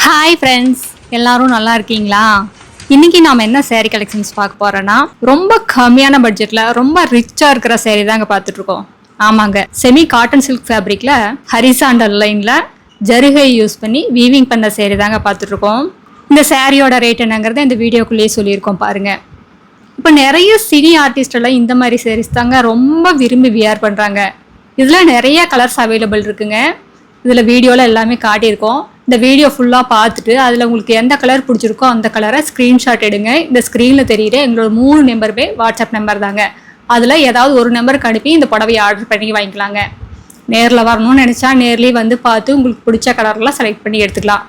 Hi friends, எல்லாரும் நல்லா இருக்கீங்களா? இன்னைக்கு நாம் என்ன சேரீ கலெக்ஷன்ஸ் பார்க்க போறோம்னா, ரொம்ப கம்மியான பட்ஜெட்ல ரொம்ப ரிச்சா இருக்கிற சேரீ தாங்க பார்த்துட்டு இருக்கோம். ஆமாங்க, செமி காட்டன் சில்க் ஃபேப்ரிக்ல ஹரிசாண்டல் லைன்ல ஜரிகை யூஸ் பண்ணி வீவிங் பண்ண சேரீ தாங்க பார்த்துட்டு இருக்கோம். இந்த சேரீயோட ரேட் என்னங்கிறத இந்த வீடியோக்குள்ளேயே சொல்லியிருக்கோம் பாருங்க. இப்போ நிறைய சினி ஆர்டிஸ்ட் எல்லாம் இந்த மாதிரி சேரீஸ் தாங்க ரொம்ப விரும்பி வியர் பண்றாங்க. இதுல நிறைய கலர்ஸ் அவைலபிள் இருக்குங்க. இதில் வீடியோவில் எல்லாமே காட்டியிருக்கோம். இந்த வீடியோ ஃபுல்லாக பார்த்துட்டு அதில் உங்களுக்கு எந்த கலர் பிடிச்சிருக்கோ அந்த கலரை ஸ்க்ரீன்ஷாட் எடுங்க. இந்த ஸ்க்ரீனில் தெரியுற எங்களோட 3 நம்பருமே வாட்ஸ்அப் நம்பர் தாங்க. அதில் ஏதாவது ஒரு நம்பருக்கு அனுப்பி இந்த புடவையை ஆர்டர் பண்ணி வாங்கிக்கலாங்க. நேரில் வரணும்னு நினச்சா நேர்லேயே வந்து பார்த்து உங்களுக்கு பிடிச்ச கலர்லாம் செலக்ட் பண்ணி எடுத்துக்கலாம்.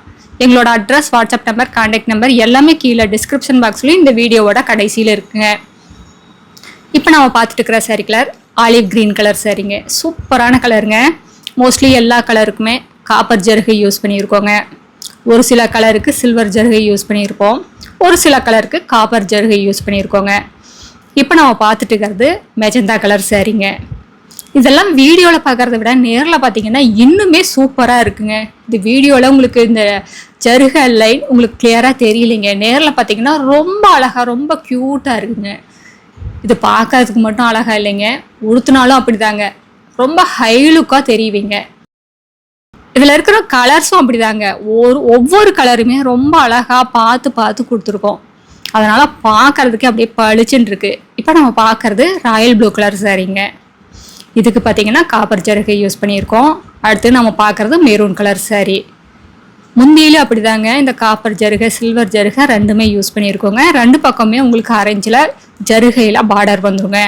எங்களோட address, WhatsApp number, contact number எல்லாமே கீழே டிஸ்கிரிப்ஷன் பாக்ஸ்லேயும் இந்த வீடியோவோட கடைசியில் இருக்குங்க. இப்போ நம்ம பார்த்துட்டு இருக்கிற sari colour olive green colour சாரீங்க. சூப்பரான கலருங்க. மோஸ்ட்லி எல்லா கலருக்குமே காப்பர் ஜருகை யூஸ் பண்ணியிருக்கோங்க. ஒரு சில கலருக்கு சில்வர் ஜருகை யூஸ் பண்ணியிருப்போம். ஒரு சில கலருக்கு காப்பர் ஜருகை யூஸ் பண்ணியிருக்கோங்க. இப்போ நம்ம பார்த்துட்டு இருக்கிறது மெஜந்தா கலர் சாரீங்க. இதெல்லாம் வீடியோவில் பார்க்குறத விட நேரில் பார்த்தீங்கன்னா இன்னுமே சூப்பராக இருக்குங்க. இந்த வீடியோவில் உங்களுக்கு இந்த ஜருகை லைன் உங்களுக்கு கிளியராக தெரியலைங்க. நேரில் பார்த்தீங்கன்னா ரொம்ப அழகாக ரொம்ப க்யூட்டாக இருக்குங்க. இது பார்க்கறதுக்கு மட்டும் அழகாக இல்லைங்க, உடுத்தினாலும் அப்படிதாங்க ரொம்ப ஹை லுக்காக தெரியுவீங்க. இதில் இருக்கிற கலர்ஸும் அப்படிதாங்க. ஒவ்வொரு கலருமே ரொம்ப அழகாக பார்த்து பார்த்து கொடுத்துருக்கோம். அதனால் பார்க்கறதுக்கு அப்படியே பளிச்சுன்னு இருக்கு. இப்போ நம்ம பார்க்கறது ராயல் ப்ளூ கலர் சாரீங்க. இதுக்கு பார்த்தீங்கன்னா காப்பர் ஜருகை யூஸ் பண்ணியிருக்கோம். அடுத்து நம்ம பார்க்கறது மெரூன் கலர் சாரீ. முந்தியிலும் அப்படிதாங்க. இந்த காப்பர் ஜருகை சில்வர் ஜருகை ரெண்டுமே யூஸ் பண்ணியிருக்கோங்க. ரெண்டு பக்கமே உங்களுக்கு ஆரஞ்சில் ஜருகையில் பார்டர் வந்துருங்க.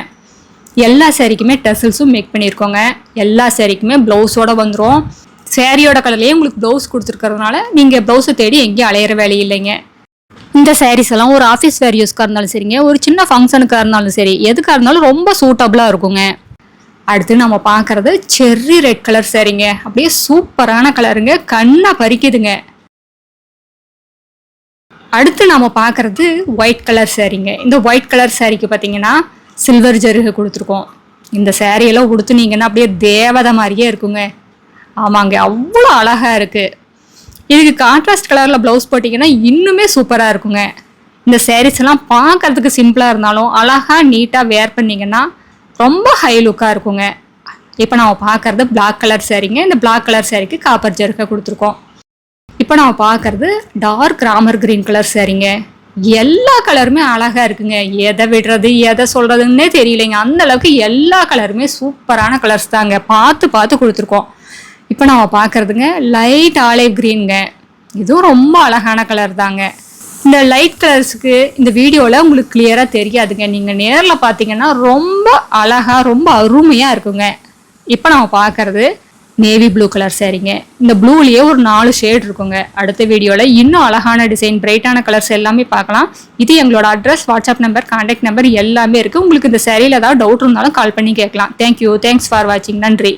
எல்லா சேரீக்குமே டெசல்ஸும் மேக் பண்ணியிருக்கோங்க. எல்லா சேரீக்குமே ப்ளவுஸோடு வந்துடும். சேரீயோட கலர்லேயே உங்களுக்கு ப்ளவுஸ் கொடுத்துருக்கறதுனால நீங்கள் ப்ளவுஸை தேடி எங்கேயும் அலையிற வேலை இல்லைங்க. இந்த சாரீஸ் எல்லாம் ஒரு ஆஃபீஸ் வேர் யூஸ்க்காக இருந்தாலும் சரிங்க, ஒரு சின்ன ஃபங்க்ஷனுக்காக இருந்தாலும் சரி, எதுக்காக இருந்தாலும் ரொம்ப சூட்டபுளாக இருக்குங்க. அடுத்து நம்ம பார்க்குறது செர்ரி ரெட் கலர் சாரீங்க. அப்படியே சூப்பரான கலருங்க, கண்ணை பறிக்குதுங்க. அடுத்து நம்ம பார்க்குறது ஒயிட் கலர் சாரீங்க. இந்த ஒயிட் கலர் சாரீக்கு பார்த்தீங்கன்னா சில்வர் ஜருகை கொடுத்துருக்கோம். இந்த சேரீயெல்லாம் உடுத்துனீங்கன்னா அப்படியே தேவதை மாதிரியே இருக்குங்க. ஆமாங்க, அவ்வளோ அழகாக இருக்குது. இதுக்கு கான்ட்ராஸ்ட் கலரில் ப்ளவுஸ் போட்டிங்கன்னா இன்னுமே சூப்பராக இருக்குங்க. இந்த சாரீஸ் எல்லாம் பார்க்கறதுக்கு சிம்பிளாக இருந்தாலும் அழகாக நீட்டாக வேர் பண்ணிங்கன்னா ரொம்ப ஹை லுக்காக இருக்குங்க. இப்போ நம்ம பார்க்குறது பிளாக் கலர் சாரீங்க. இந்த பிளாக் கலர் சாரீக்கு காப்பர் ஜருகை கொடுத்துருக்கோம். இப்போ நம்ம பார்க்குறது டார்க் ராமர் கிரீன் கலர் சாரீங்க. எல்லா கலருமே அழகாக இருக்குங்க. எதை விடுறது எதை சொல்கிறதுன்னே தெரியலைங்க. அந்த அளவுக்கு எல்லா கலருமே சூப்பரான கலர்ஸ் தாங்க. பார்த்து பார்த்து கொடுத்துருக்கோம். இப்போ நம்ம பார்க்குறதுங்க லைட் ஆலிவ் க்ரீனுங்க. இதுவும் ரொம்ப அழகான கலர் தாங்க. இந்த லைட் கலர்ஸுக்கு இந்த வீடியோவில் உங்களுக்கு கிளியராக தெரியாதுங்க. நீங்கள் நேரில் பார்த்தீங்கன்னா ரொம்ப அழகாக ரொம்ப அருமையாக இருக்குங்க. இப்போ நம்ம பார்க்குறது நேவி ப்ளூ கலர் சாரீங்க. இந்த ப்ளூலேயே ஒரு 4 ஷேட் இருக்குங்க. அடுத்த வீடியோவில் இன்னும் அழகான டிசைன் பிரைட்டான கலர்ஸ் எல்லாமே பார்க்கலாம். இது எங்களோட address, WhatsApp number, contact number எல்லாமே இருக்குது. உங்களுக்கு இந்த சாரியில் ஏதாவது டவுட் இருந்தாலும் கால் பண்ணி கேட்கலாம். தேங்க்யூ, தேங்க்ஸ் ஃபார் வாட்சிங். நன்றி.